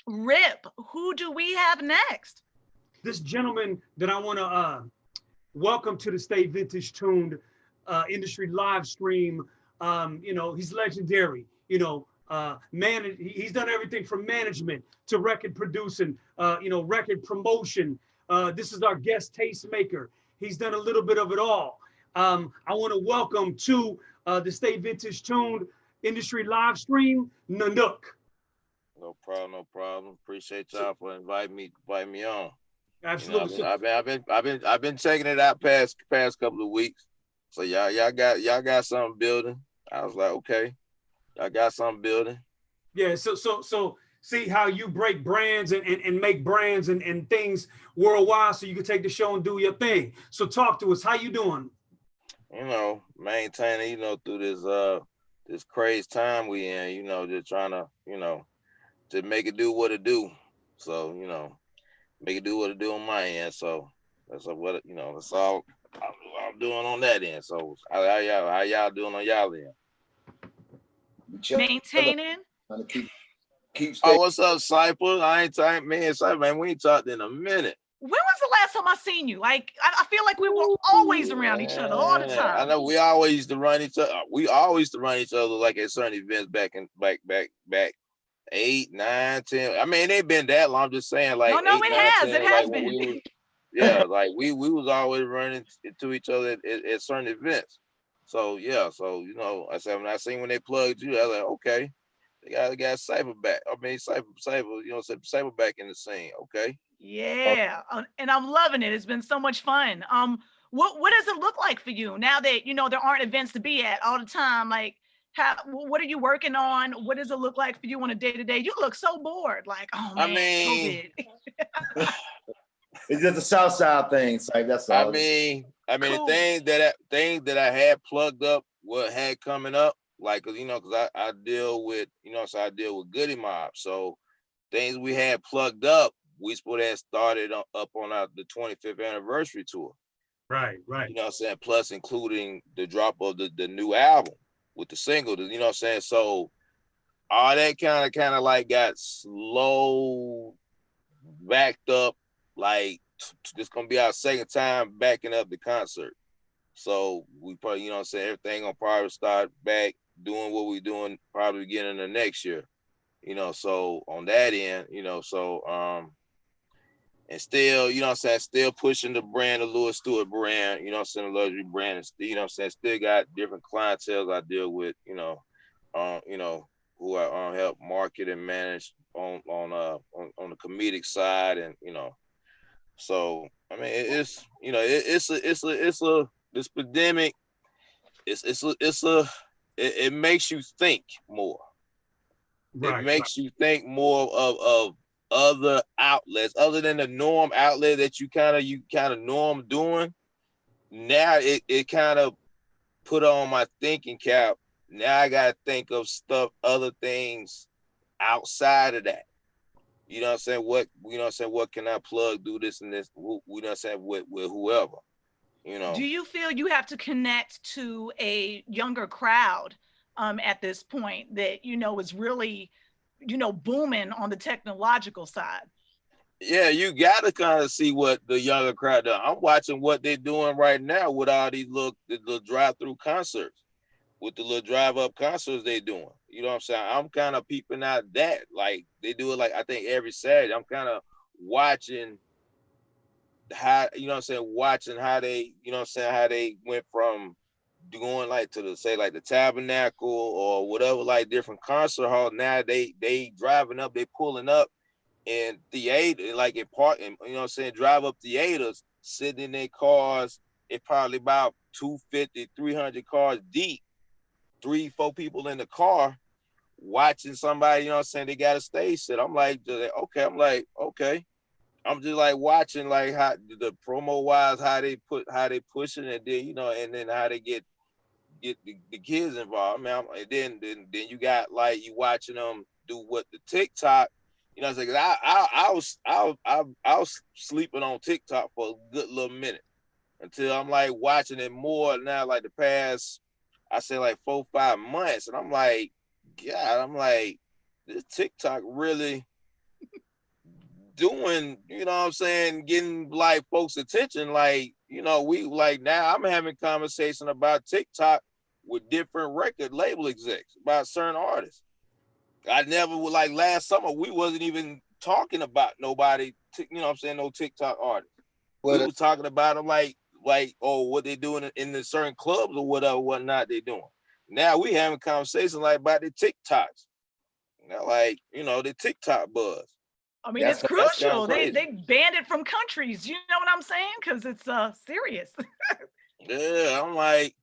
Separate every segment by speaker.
Speaker 1: Rip, who do we have next?
Speaker 2: This gentleman that I want to welcome to the Stay Vintage Tuned industry live stream. He's legendary. He's done everything from management to record producing, record promotion. This is our guest tastemaker. He's done a little bit of it all. I want to welcome to the Stay Vintage Tuned industry live stream, Kna Knook.
Speaker 3: No problem, no problem. Appreciate y'all for inviting me on.
Speaker 2: Absolutely.
Speaker 3: I've been checking it out past couple of weeks. So y'all got something building. I was like, okay, y'all got something building.
Speaker 2: Yeah. So see how you break brands and make brands and things worldwide, so you can take the show and do your thing. So talk to us. How you doing?
Speaker 3: Maintaining, through this crazy time we in. Just trying to, to make it do what it do. So make it do what it do on my end. So that's what that's all I'm doing on that end. So how y'all doing on y'all end?
Speaker 1: Maintaining.
Speaker 3: Keep oh, what's up, Cypher? I ain't talking, man. Cypher, man, we ain't talked in a minute.
Speaker 1: When was the last time I seen you? Like, I feel like we were always around each other all the time.
Speaker 3: I know we always used to run each other. We always used to run each other like at certain events back 8, 9, 10. I mean, it ain't been that long. I'm just saying, like,
Speaker 1: no,
Speaker 3: 8,
Speaker 1: it
Speaker 3: 9,
Speaker 1: has.
Speaker 3: 10,
Speaker 1: It has been.
Speaker 3: Like we was always running into each other at certain events. So yeah, I said when I seen when they plugged you, I was like, okay, they got Cypher back. I mean, Cypher, Cypher back in the scene. Okay.
Speaker 1: Yeah, and I'm loving it. It's been so much fun. What does it look like for you now that there aren't events to be at all the time? Like, what are you working on? What does it look like for you on a day-to-day? You look so bored. Like, oh man, COVID.
Speaker 4: It's just the South Side things. Like that's all.
Speaker 3: I mean,
Speaker 1: Cool.
Speaker 3: the things that I had plugged up, what had coming up, like, cause I deal with, I deal with Goodie Mob. So things we had plugged up, we supposed to have started up on the 25th anniversary tour.
Speaker 2: Right.
Speaker 3: You know what I'm saying? Plus including the drop of the new album with the single, you know what I'm saying? So all that kind of like got slow, backed up. Like, this gonna be our second time backing up the concert. So we probably, everything gonna probably start back doing what we doing probably beginning of next year. So on that end, and still, still pushing the brand, the Louis Stewart brand, the luxury brand, and still got different clientele I deal with, who I help market and manage on the comedic side, and so I mean this pandemic, it makes you think more. It makes you think more of other outlets other than the norm outlet that you kind of norm doing. Now it kind of put on my thinking cap. Now I gotta think of stuff, other things outside of that. You know what I'm saying? What can I plug, do this and this, with whoever,
Speaker 1: Do you feel you have to connect to a younger crowd at this point that, is really, booming on the technological side?
Speaker 3: Yeah, you got to kind of see what the younger crowd does. I'm watching what they're doing right now with all these little drive-through concerts, with the little drive-up concerts they're doing. You know what I'm saying? I'm kind of peeping out that. Like, they do it, like, I think every Saturday. I'm kind of watching how, watching how they, how they went from going, like, to the Tabernacle or whatever, like, different concert hall. Now they driving up, they pulling up in theater, like in park, and drive up theaters, sitting in their cars. It probably about 250, 300 cars deep, 3-4 people in the car watching somebody, they got a stage set. I'm like, okay. I'm just like watching, like, how the promo wise, how they pushing it, then, and then how they get the kids involved. I mean, then you got, like, you watching them do what the TikTok. I was sleeping on TikTok for a good little minute until I'm like watching it more now, like the past, I say like 4-5 months, and I'm like, God, this TikTok really doing, you know what I'm saying, getting like folks' attention. Like, you know, we like now I'm having conversation about TikTok with different record label execs about certain artists. I never would like last summer, we wasn't even talking about nobody, you know what I'm saying, no TikTok artists. We was talking about them like, oh, what they doing in the certain clubs or whatever, whatnot they doing. Now we having conversations like about the TikToks. Now, like, you know, the TikTok buzz.
Speaker 1: I mean, it's crucial. They banned it from countries. You know what I'm saying? Because it's serious.
Speaker 3: Yeah, I'm like,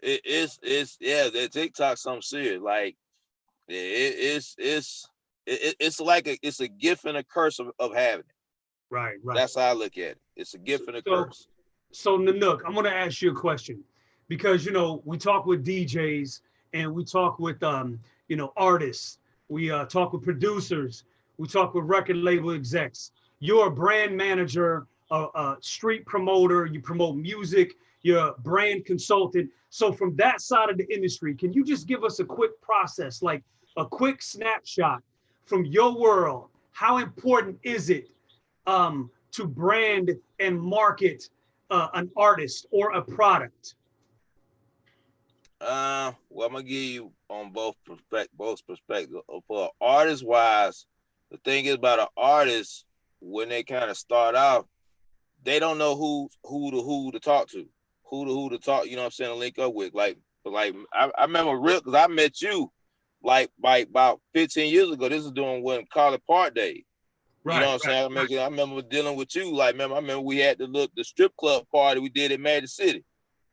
Speaker 3: it's yeah, that TikTok something serious. Like, it's like it's a gift and a curse of having it.
Speaker 2: Right.
Speaker 3: That's how I look at it. It's a gift and a curse.
Speaker 2: So Kna Knook, I'm gonna ask you a question, because you know we talk with DJs and we talk with you know, artists. We talk with producers. We talk with record label execs. You're a brand manager, a street promoter. You promote music. You're a brand consultant. So from that side of the industry, can you just give us a quick process, like a quick snapshot from your world? How important is it to brand and market an artist or a product?
Speaker 3: Well, I'm gonna give you on both perspectives. For artist wise, the thing is about an artist, when they kind of start off, they don't know who to talk to, who to talk, you know what I'm saying, to link up with. Like I remember real, because I met you like about 15 years ago. This is doing when COLLIPARK days. Right, you know what I'm saying? I remember dealing with you. Like, I remember we had the strip club party we did in Magic City.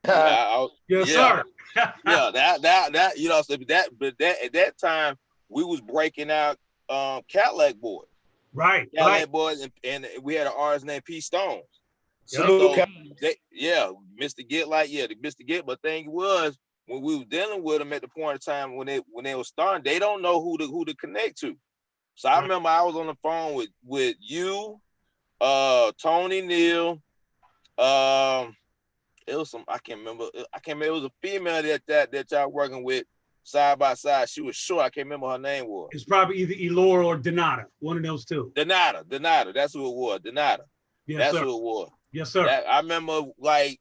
Speaker 2: Yes, sir.
Speaker 3: Yeah, that you know, so but at that time we was breaking out Cadillac Boys.
Speaker 2: Right.
Speaker 3: Cadillac Boys, and we had an artist named P. Stones. So Mr. Get, like, the Mr. Get, but thing was, when we were dealing with them at the point of time when they were starting, they don't know who to connect to. So I remember I was on the phone with you, Tony Neal, it was some, I can't remember. It was a female that y'all working with side by side. She was short. I can't remember her name was.
Speaker 2: It's probably either Elora or Donata, one of those two.
Speaker 3: Donata. That's who it was. Donata.
Speaker 2: Yes,
Speaker 3: that's
Speaker 2: sir.
Speaker 3: who it was.
Speaker 2: Yes, sir.
Speaker 3: I remember, like,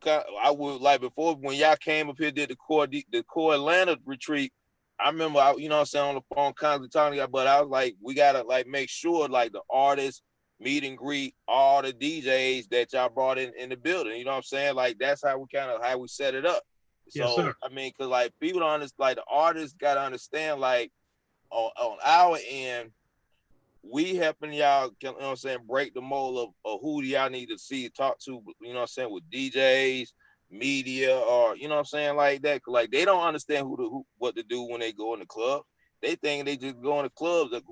Speaker 3: I would, like, before when y'all came up here, did the core Atlanta retreat. I remember, you know what I'm saying, on the phone constantly talking to y'all, but I was like, we gotta like make sure like the artists meet and greet all the DJs that y'all brought in the building. You know what I'm saying? Like, that's how we set it up. So,
Speaker 2: yes, sir.
Speaker 3: I mean, cause like people don't understand, like the artists gotta understand, like on our end, we helping y'all, you know what I'm saying, break the mold of who y'all need to see, talk to, you know what I'm saying, with DJs, media, or, you know what I'm saying, like that. Like, they don't understand what to do when they go in the club. They think they just go in the clubs, like,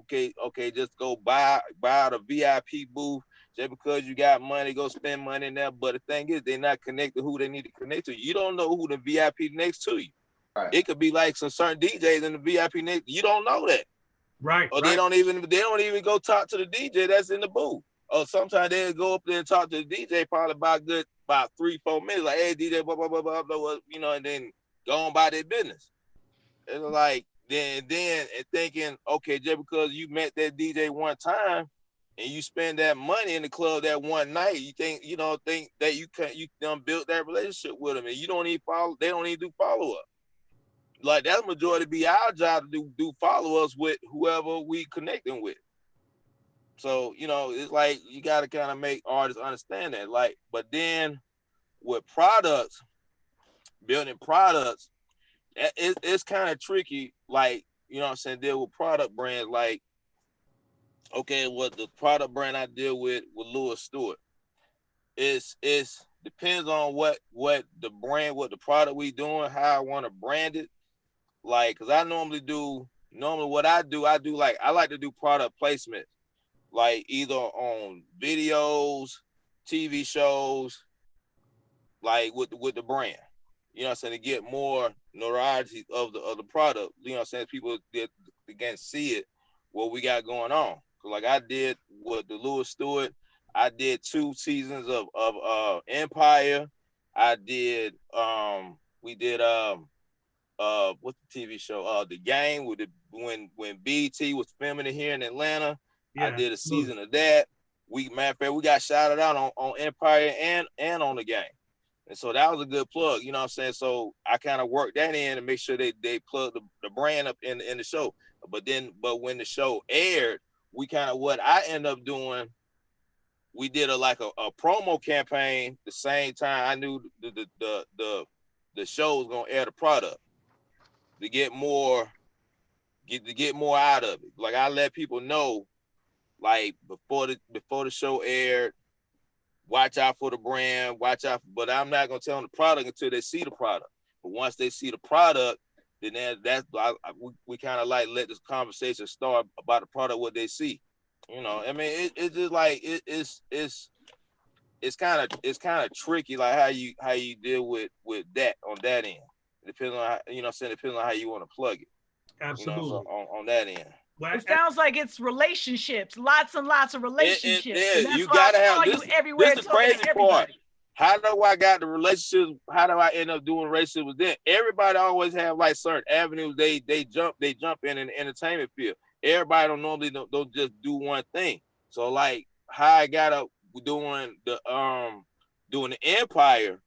Speaker 3: okay, just go buy the VIP booth just because you got money, go spend money in there. But the thing is, they're not connected who they need to connect to. You don't know who the VIP next to you. Right. It could be like some certain DJs in the VIP next. You don't know that.
Speaker 2: Right.
Speaker 3: Or they don't even go talk to the DJ that's in the booth. Or sometimes they'll go up there and talk to the DJ probably about 3-4 minutes, like, hey DJ, blah blah blah blah blah, you know, and then go on by their business. It's like then and thinking, okay, just because you met that DJ one time and you spend that money in the club that one night, you think that you done built that relationship with them, and you don't even follow. They don't even do follow up. Like, that's majority be our job to do follow-ups with whoever we connecting with. So, you know, it's like you got to kind of make artists understand that. Like, but then with products, building products, it's kind of tricky. Like, you know what I'm saying, deal with product brands. Like, okay, what the product brand I deal with Louis Stewart, it's depends on what the brand, what the product we doing, how I want to brand it. Like, cause I normally what I do like, I like to do product placement, like either on videos, TV shows, like with the brand, you know what I'm saying, to get more notoriety of the product, you know what I'm saying, people get again see it, what we got going on. Cause like I did with the Louis Stewart, I did 2 seasons of Empire. I did we did what's the TV show? The Game, with when BET was filming it here in Atlanta.
Speaker 2: Yeah,
Speaker 3: I did a
Speaker 2: absolutely.
Speaker 3: season of that. Matter of fact, we got shouted out on Empire and on the game. And so that was a good plug, you know what I'm saying? So I kind of worked that in to make sure they plug the brand up in the show. But when the show aired, we kind of, what I end up doing, we did a promo campaign the same time I knew the show was gonna air the product to get more out of it. Like I let people know, like before the show aired, watch out for the brand, watch out. But I'm not gonna tell them the product until they see the product. But once they see the product, then we kind of like let this conversation start about the product, what they see. You know, I mean, it's just like it's kind of tricky, like how you deal with that on that end. It depends on how, you know what I'm saying, depends on how you want to plug it.
Speaker 2: Absolutely.
Speaker 3: You know, so on that end.
Speaker 2: Well,
Speaker 1: It sounds like it's relationships, lots and lots of relationships. And that's
Speaker 3: You
Speaker 1: why
Speaker 3: gotta
Speaker 1: I saw
Speaker 3: have
Speaker 1: you
Speaker 3: this.
Speaker 1: everywhere
Speaker 3: This the
Speaker 1: talking
Speaker 3: crazy
Speaker 1: to everybody.
Speaker 3: part. How do I got the relationships? How do I end up doing relationships with them? Everybody always have like certain avenues they jump in the entertainment field. Everybody don't normally don't just do one thing. So like how I got up doing the Empire,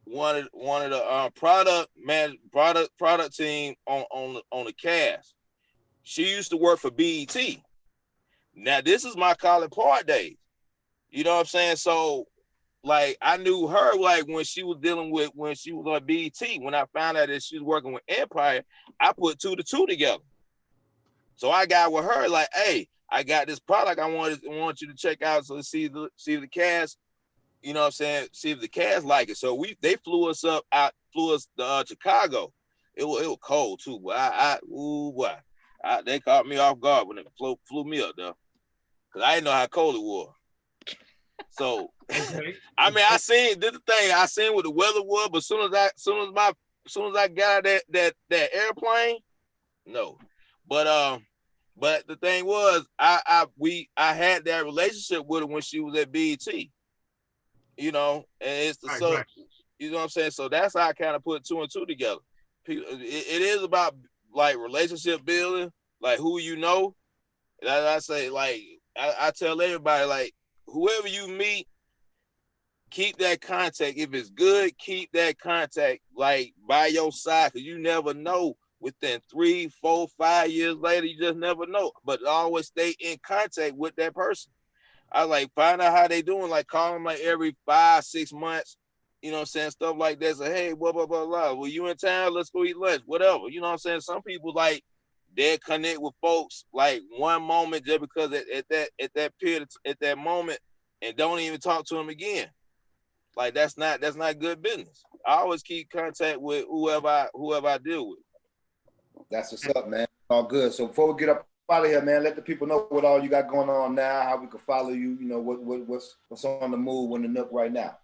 Speaker 3: one of the product team on the cast. She used to work for BET. Now this is my COLLIPARK days. You know what I'm saying? So like I knew her like when she was on BET. When I found out that she was working with Empire, I put 2 to 2 together. So I got with her like, hey, I got this product I want you to check out. So see if the cast, you know what I'm saying, see if the cast like it. So they flew us to Chicago. It was cold too, but they caught me off guard when they flew me up there. Cause I didn't know how cold it was. So
Speaker 2: okay.
Speaker 3: I mean, I seen what the weather was, but soon as I got out that airplane, no. But the thing was, I had that relationship with her when she was at BET. You know, and it's the
Speaker 2: Right.
Speaker 3: you know what I'm saying? So that's how I kind of put 2 and 2 together. It is about like relationship building, like who you know. And I say, like, I tell everybody, like, whoever you meet, keep that contact. If it's good, keep that contact like by your side, because you never know. Within 3, 4, 5 years later, you just never know. But always stay in contact with that person. I like find out how they doing, like call them like every 5, 6 months, you know what I'm saying, stuff like that. So hey, blah blah blah blah. Well, you in town? Let's go eat lunch, whatever. You know what I'm saying? Some people like they connect with folks like one moment just because at that period at that moment, and don't even talk to them again. Like that's not good business. I always keep contact with whoever I deal with.
Speaker 4: That's what's up, man. All good. So before we get up out of here, man, let the people know what all you got going on now, how we can follow you. You know what's on the move on the Nook right now.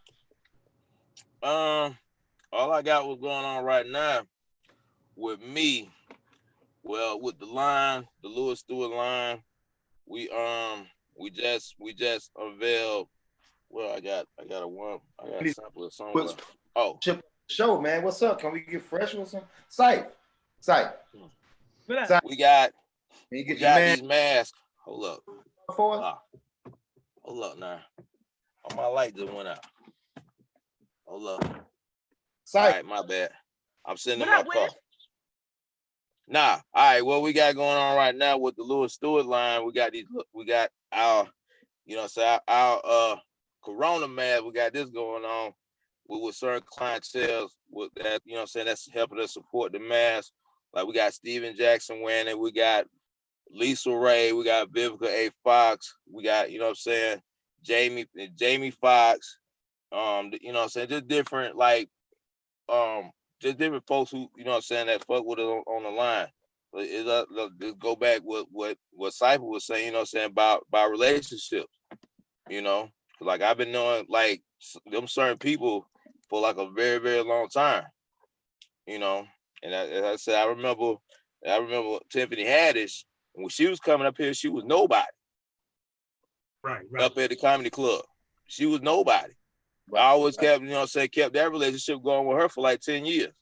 Speaker 3: All I got what's going on right now with me. Well, with the line, the Lewis Stewart line, we just unveiled. Well, I got a sample of somewhere. Oh,
Speaker 4: show, man. What's up? Can we get fresh with some Sight?
Speaker 3: We got
Speaker 4: man
Speaker 3: these masks. Hold up.
Speaker 4: for us?
Speaker 3: Hold up now. Oh, my light just went out. Hold up.
Speaker 4: Sight.
Speaker 3: All right, my bad. I'm sitting in my car. Nah. All right. What we got going on right now with the Lewis Stewart line? We got our, you know, our Corona mask. We got this going on with certain clientele with that, you know what I'm saying, that's helping us support the mask. Like we got Steven Jackson wearing it, we got Lisa Ray, we got Vivica A. Fox, we got, you know what I'm saying, Jamie Foxx, you know what I'm saying, just different just different folks who, you know what I'm saying, that fuck with us on the line. But it go back with what Cypher was saying, you know what I'm saying, about relationships, you know. Like I've been knowing like them certain people for like a very, very long time, you know. And as I said, I remember Tiffany Haddish, when she was coming up here, she was nobody.
Speaker 2: Right.
Speaker 3: Up at the comedy club. She was nobody. I always kept, you know what I'm saying, kept that relationship going with her for like 10 years.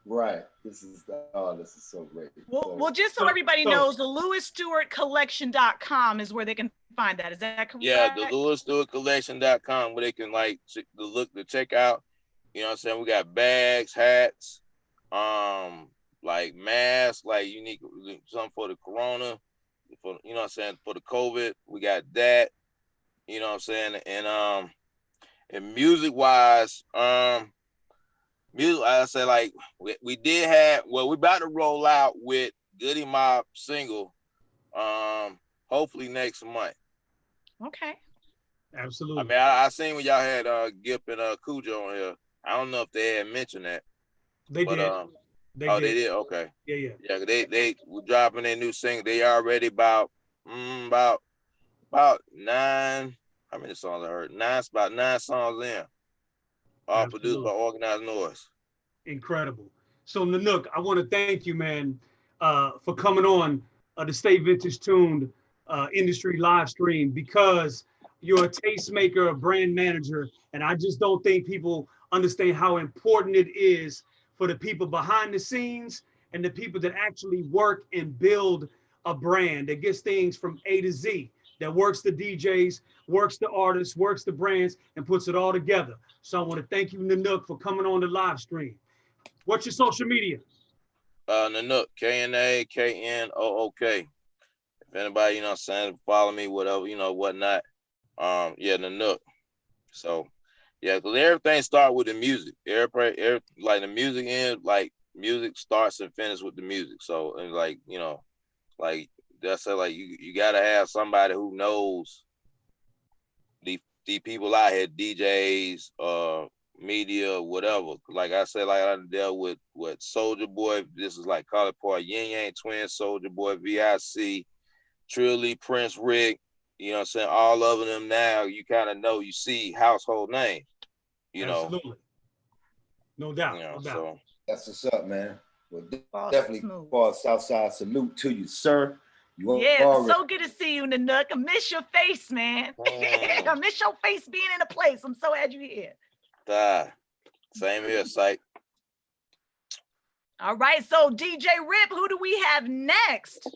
Speaker 4: Right. This is so great.
Speaker 1: Well, just so everybody knows, the LewisStewartCollection.com is where they can find that. Is that correct?
Speaker 3: Yeah, the LewisStewartCollection.com, where they can like to check out. You know what I'm saying? We got bags, hats, like masks, like unique, something for the corona, for, you know what I'm saying, for the COVID. We got that. You know what I'm saying? And music wise, music, I say, like we did have, well, we about to roll out with Goodie Mob single, hopefully next month.
Speaker 1: Okay.
Speaker 2: Absolutely.
Speaker 3: I mean, I seen when y'all had Gip and Cujo on here. I don't know if they had mentioned that.
Speaker 2: They
Speaker 3: but,
Speaker 2: did.
Speaker 3: They did. Okay.
Speaker 2: Yeah.
Speaker 3: They were dropping their new single. They already about 9. How many songs I heard? About 9 songs in. All produced by Organized Noise.
Speaker 2: Incredible. So Kna Knook, I want to thank you, man, for coming on the Stay Vintage Tuned industry live stream, because you're a tastemaker, a brand manager, and I just don't think people understand how important it is for the people behind the scenes and the people that actually work and build a brand that gets things from A to Z, that works the DJs, works the artists, works the brands, and puts it all together. So I want to thank you, Kna Knook, for coming on the live stream. What's your social media?
Speaker 3: Kna Knook, KNAKNOOK. If anybody, you know what I'm saying, follow me, whatever, you know, whatnot. Yeah, Kna Knook. So yeah, because everything starts with the music. Every like the music end, like music starts and finishes with the music. So, and like, you know, like that's like you gotta have somebody who knows the people out here, DJs, media, whatever. Like I said, like I dealt with Soulja Boy. This is like COLLIPARK, Yin Yang Twins, Soulja Boy, VIC, Trilly, Prince Rick. You know what I'm saying? All of them now, you kind of know, you see household names. You
Speaker 2: Absolutely.
Speaker 3: know,
Speaker 2: No doubt.
Speaker 3: you know,
Speaker 2: No doubt.
Speaker 3: so
Speaker 4: that's what's up, man. Well, definitely for Southside, salute to you, sir.
Speaker 1: Yeah, so good to see you, Kna Knook. I miss your face, man. I miss your face being in a place. I'm so glad you're here.
Speaker 3: Same here, psych.
Speaker 1: All right, so DJ Rip, who do we have next?